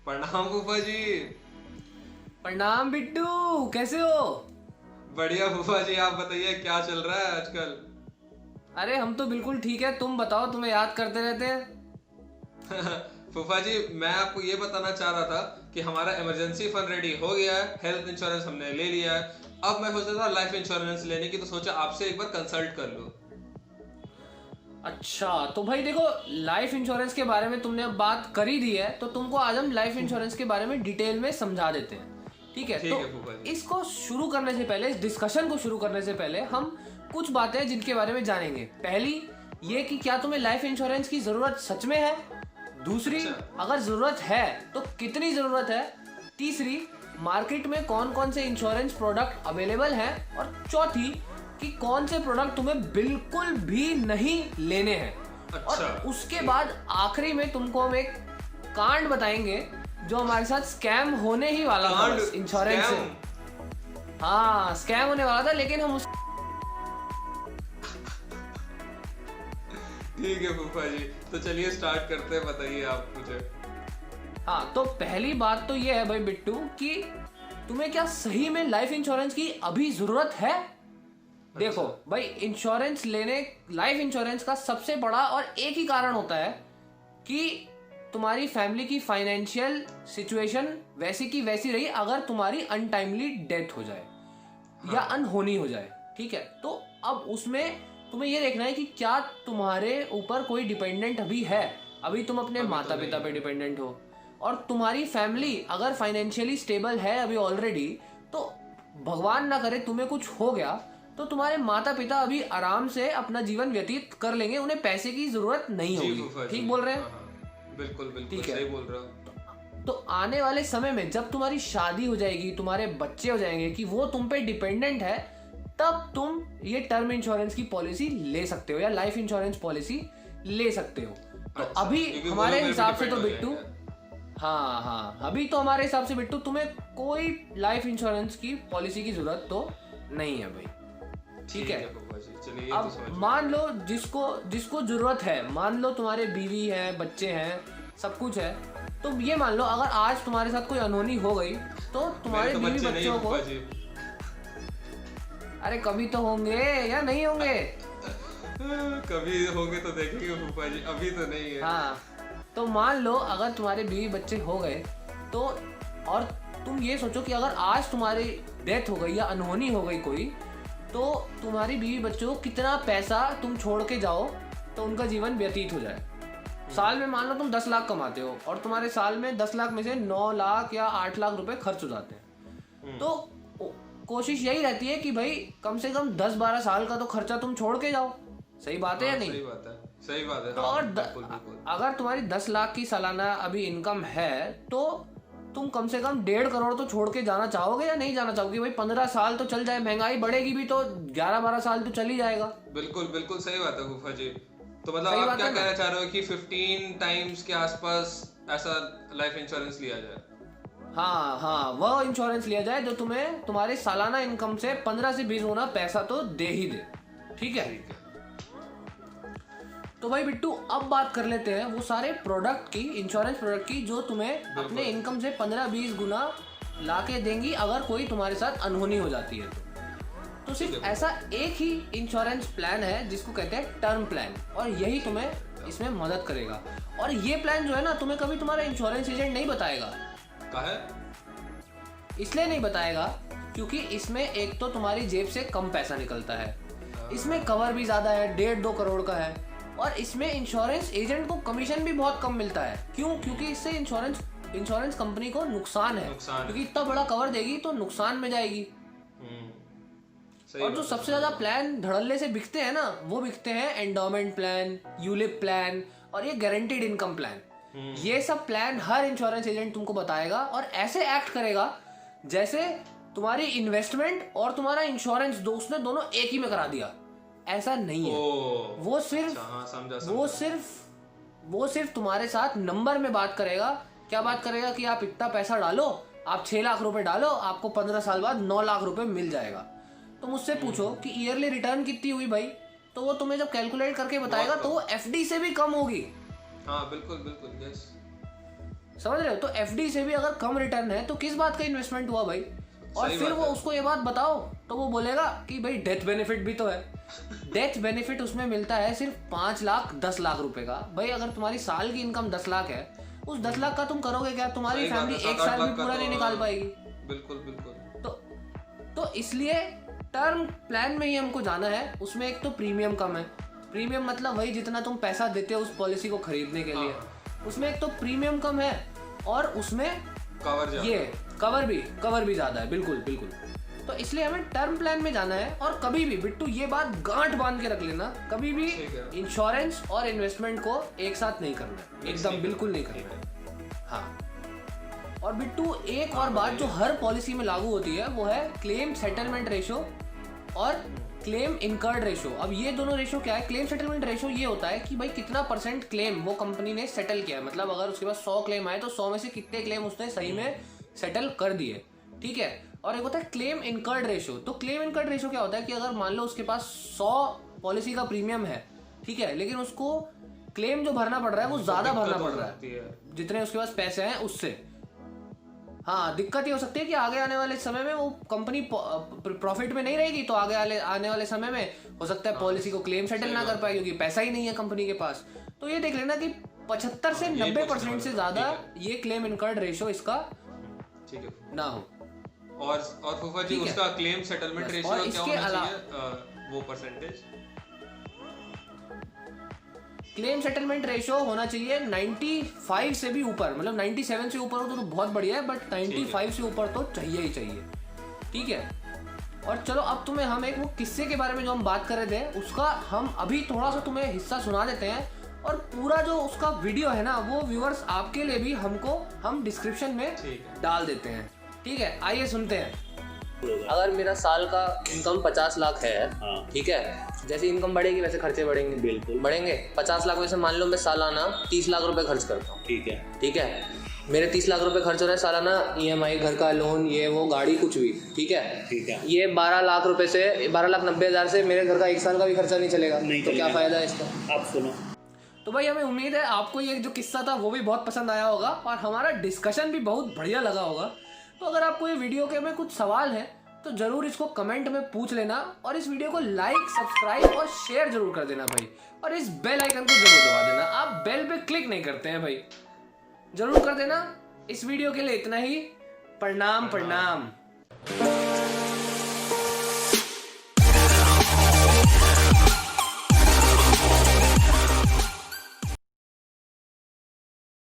प्रणाम फूफा जी। प्रणाम बिट्टू, कैसे हो? बढ़िया फूफा जी, आप बताइए क्या चल रहा है आजकल। अरे हम तो बिल्कुल ठीक है। तुम बताओ, तुम्हें याद करते रहते हैं। फूफा जी, मैं आपको ये बताना चाह रहा था कि हमारा इमरजेंसी फंड रेडी हो गया है, हेल्थ इंश्योरेंस हमने ले लिया है। अब मैं सोच रहा था लाइफ इंश्योरेंस लेने की, तो सोचा आपसे एक बार कंसल्ट कर लूं। अच्छा तो भाई देखो, लाइफ इंश्योरेंस के बारे में तुमने अब बात कर ही दी है तो तुमको आज हम लाइफ इंश्योरेंस के बारे में डिटेल में समझा देते हैं। ठीक है, ठीक तो है फूफा जी। इसको शुरू करने से पहले, इस डिस्कशन को शुरू करने से पहले हम कुछ बातें जिनके बारे में जानेंगे। पहली, ये कि क्या तुम्हें लाइफ इंश्योरेंस की जरूरत सच में है। दूसरी, अच्छा। अगर जरूरत है तो कितनी जरूरत है। तीसरी, मार्केट में कौन कौन से इंश्योरेंस प्रोडक्ट अवेलेबल हैं। और चौथी, कि कौन से प्रोडक्ट तुम्हें बिल्कुल भी नहीं लेने हैं। अच्छा, और उसके बाद आखिरी में तुमको हम एक कांड बताएंगे जो हमारे साथ स्कैम होने ही वाला था कांड? इंश्योरेंस से। स्कैम? हाँ, स्कैम होने वाला था, लेकिन हम ठीक है फूफा जी, तो चलिए स्टार्ट करते हैं, बताइए आप मुझे। हाँ, तो पहली बात तो ये है भाई बिट्टू कि तुम्हें क्या सही में लाइफ इंश्योरेंस की अभी जरूरत है। देखो भाई, इंश्योरेंस लेने, लाइफ इंश्योरेंस का सबसे बड़ा और एक ही कारण होता है कि तुम्हारी फैमिली की फाइनेंशियल सिचुएशन वैसी की वैसी रही अगर तुम्हारी अनटाइमली डेथ हो जाए या अनहोनी हो जाए। ठीक है, तो अब उसमें तुम्हें ये देखना है कि क्या तुम्हारे ऊपर कोई डिपेंडेंट अभी है। अभी तुम अपने अभी तो माता नहीं पिता है। पे डिपेंडेंट हो और तुम्हारी फैमिली अगर फाइनेंशियली स्टेबल है अभी ऑलरेडी, तो भगवान ना करे तुम्हें कुछ हो गया तो तुम्हारे माता पिता अभी आराम से अपना जीवन व्यतीत कर लेंगे, उन्हें पैसे की जरूरत नहीं जी होगी। फूफा जी। ठीक बोल रहे हैं? हाँ हाँ, बिल्कुल बिल्कुल ठीक है। सही बोल रहा हूँ। तो आने वाले समय में जब तुम्हारी शादी हो जाएगी, तुम्हारे बच्चे हो जाएंगे कि वो तुम पे डिपेंडेंट है, तब तुम ये टर्म इंश्योरेंस की पॉलिसी ले सकते हो या लाइफ इंश्योरेंस पॉलिसी ले सकते हो। तो अच्छा, अभी क्योंकि वो हमारे लोग मेरे पे हिसाब से depend तो हो बिट्टू, जाएंगे। हाँ हाँ, अभी तो हमारे हिसाब से बिट्टू तुम्हें कोई लाइफ इंश्योरेंस की पॉलिसी की जरूरत तो नहीं है भाई। ठीक है, फूफा जी, चलिए ये तो अब समझ में मान लो जिसको जिसको जरूरत है, मान लो तुम्हारे बीवी है, बच्चे हैं, सब कुछ है, तो ये मान लो अगर आज तुम्हारे साथ कोई अनहोनी हो गई तो तुम्हारे मेरे तो बीवी बच्चे नहीं बच्चों को, फूफा जी। अरे कभी तो होंगे या नहीं होंगे। कभी होंगे तो देखेंगे फूफा जी, अभी तो नहीं है। हाँ, तो मान लो अगर तुम्हारे बीवी बच्चे हो गए तो, और तुम ये सोचो कि अगर आज तुम्हारी डेथ हो गई या अनहोनी हो गई कोई, तो तुम्हारी बीवी बच्चों को कितना पैसा तुम छोड़ के जाओ तो उनका जीवन व्यतीत हो जाए। साल में मान लो तुम 10 लाख कमाते हो और तुम्हारे साल में 10 लाख में से 9 लाख या 8 लाख रुपए खर्च हो जाते हैं, तो कोशिश यही रहती है कि भाई कम से कम 10-12 साल का तो खर्चा तुम छोड़ के जाओ। सही बात है या हाँ, नहीं? सही बात है, सही बात है। तो हाँ, और बिल्कुल बिल्कुल। अगर तुम्हारी 10 लाख की सालाना अभी इनकम है तो तुम कम से कम 1.5 करोड़ तो छोड़ के जाना चाहोगे या नहीं जाना चाहोगे? भाई 15 साल तो चल जाए, महंगाई बढ़ेगी भी तो 11-12 साल तो चल ही जाएगा। बिल्कुल बिल्कुल सही बात है फूफा जी। तो मतलब सही आप बात क्या है ना? कहना चाह रहे हो कि 15 टाइम्स के आसपास ऐसा लाइफ इंश्योरेंस लिया जाए? हाँ हाँ, वह इंश्योरेंस लिया जाए जो तुम्हें तुम्हारे सालाना इनकम से 15 से 20 गुना पैसा तो दे ही दे। ठीक है, ठीक है। तो भाई बिट्टू, अब बात कर लेते हैं वो सारे प्रोडक्ट की, इंश्योरेंस प्रोडक्ट की जो तुम्हें अपने इनकम से 15-20 गुना लाके देंगी अगर कोई तुम्हारे साथ अनहोनी हो जाती है तो सिर्फ ऐसा एक ही इंश्योरेंस प्लान है जिसको कहते हैं टर्म प्लान, और यही तुम्हें इसमें मदद करेगा। और ये प्लान जो है ना, तुम्हें कभी तुम्हारा इंश्योरेंस एजेंट नहीं बताएगा। कहा है? इसलिए नहीं बताएगा क्योंकि इसमें एक तो तुम्हारी जेब से कम पैसा निकलता है, इसमें कवर भी ज्यादा है, 1.5-2 करोड़ का है, और इसमें इंश्योरेंस एजेंट को कमीशन भी बहुत कम मिलता है। क्यों? क्योंकि इससे इंश्योरेंस कंपनी को नुकसान है, नुकसान है। क्योंकि इतना बड़ा कवर देगी तो नुकसान में जाएगी। सही और जो बात है। सबसे ज्यादा प्लान धड़ल्ले से बिकते हैं ना, वो बिकते हैं एंडोमेंट प्लान, यूलिप प्लान और ये गारंटीड इनकम प्लान। ये सब प्लान हर इंश्योरेंस एजेंट तुमको बताएगा और ऐसे एक्ट करेगा जैसे तुम्हारी इन्वेस्टमेंट और तुम्हारा इंश्योरेंस उसने दोनों एक ही में करा दिया। ऐसा नहीं है। ओ, वो सिर्फ अच्छा, हाँ, समझा वो सिर्फ तुम्हारे साथ नंबर में बात करेगा। क्या बात करेगा कि आप इतना पैसा डालो, आप 6 लाख रुपए डालो, आपको 15 साल बाद 9 लाख रुपए मिल जाएगा। तो मुझसे पूछो कि ईयरली रिटर्न कितनी हुई भाई, तो वो तुम्हें जब कैलकुलेट करके बताएगा तो वो एफडी से भी कम होगी। हाँ बिल्कुल बिल्कुल, यस। समझ रहे हो? तो एफडी से भी अगर कम रिटर्न है तो किस बात का इन्वेस्टमेंट हुआ भाई? और फिर वो उसको ये बात बताओ तो वो बोलेगा कि भाई डेथ बेनिफिट भी तो है। डेथ बेनिफिट उसमें मिलता है सिर्फ 5 लाख 10 लाख रुपए का। भाई अगर तुम्हारी साल की इनकम 10 लाख है, उस 10 लाख का तुम करोगे क्या? तुम्हारी फैमिली एक साल भी पूरा नहीं निकाल पाएगी। बिल्कुल बिल्कुल। तो इसलिए टर्म प्लान में ही हमको जाना है। उसमें एक तो प्रीमियम कम है। प्रीमियम मतलब वही जितना तुम पैसा देते हो उस पॉलिसी को खरीदने के लिए, उसमें एक तो प्रीमियम कम है और उसमें कवर भी ज्यादा है। बिल्कुल बिल्कुल। तो इसलिए हमें टर्म प्लान में जाना है। और कभी भी बिट्टू ये बात गांठ बांध के रख लेना, कभी भी इंश्योरेंस और इन्वेस्टमेंट को एक साथ नहीं करना, एकदम बिल्कुल नहीं करना। हाँ, और बिट्टू एक और बात जो हर पॉलिसी में लागू होती है वो है क्लेम सेटलमेंट रेशो और क्लेम इनकर्ड रेशो। अब ये दोनों रेशो क्या है? क्लेम सेटलमेंट रेशो ये होता है कि भाई कितना % क्लेम वो कंपनी ने सेटल किया है। मतलब अगर उसके पास 100 क्लेम आए तो 100 में से कितने क्लेम उसने सही में सेटल कर दिए, ठीक है। और एक होता है क्लेम इनकर्ड रेशो। तो क्लेम इनकर्ड रेशो क्या होता है कि अगर मान लो उसके पास 100 पॉलिसी का प्रीमियम है, ठीक है, लेकिन उसको क्लेम जो भरना पड़ रहा है वो ज्यादा भरना पड़ रहा है जितने उसके पास पैसे हैं उससे। हाँ, दिक्कत ये हो सकती है कि आगे आने वाले समय में वो कंपनी प्रॉफिट में नहीं रहेगी, तो आगे आने वाले समय में हो सकता है पॉलिसी को क्लेम सेटल ना कर पाए क्योंकि पैसा ही नहीं है कंपनी के पास। तो ये देख लेना कि 75 से 90% से ज्यादा ये क्लेम इनकर्ड रेशो इसका ठीक है ना हो। और फूफा जी उसका क्लेम सेटलमेंट रेशियो क्या होना चाहिए? वो परसेंटेज क्लेम सेटलमेंट रेशियो होना चाहिए 95 से भी ऊपर। मतलब 97 से ऊपर हो तो बहुत बढ़िया है, बट 95 से ऊपर तो चाहिए ही चाहिए, ठीक है। और चलो अब तुम्हें हम एक वो किस्से के बारे में जो हम बात कर रहे थे उसका हम अभी थोड़ा सा तुम्हें हिस्सा सुना देते हैं। और पूरा जो उसका वीडियो है ना वो व्यूअर्स आपके लिए भी हम डिस्क्रिप्शन में डाल देते हैं, ठीक है। आइए सुनते हैं। अगर मेरा साल का इनकम 50 लाख है, ठीक है, जैसे इनकम बढ़ेगी वैसे खर्चे बढ़ेंगे, बिल्कुल बढ़ेंगे। 50 लाख में से मान लो मैं सालाना 30 लाख रुपए खर्च करता हूँ, ठीक है। मेरे 30 लाख रुपए खर्च हो रहे हैं सालाना, EMI, घर का लोन, ये वो, गाड़ी, कुछ भी, ठीक है। ये 12 लाख रुपए से 12,90,000 से मेरे घर का 1 साल का भी खर्चा नहीं चलेगा, तो क्या फायदा है इसका? आप सुनो। तो भाई हमें उम्मीद है आपको ये जो किस्सा था वो भी बहुत पसंद आया होगा और हमारा डिस्कशन भी बहुत बढ़िया लगा होगा। तो अगर आपको ये वीडियो के में कुछ सवाल है तो जरूर इसको कमेंट में पूछ लेना और इस वीडियो को लाइक, सब्सक्राइब और शेयर जरूर कर देना भाई। और इस बेल आइकन को जरूर दबा देना। आप बेल पे क्लिक नहीं करते हैं भाई, जरूर कर देना। इस वीडियो के लिए इतना ही। प्रणाम।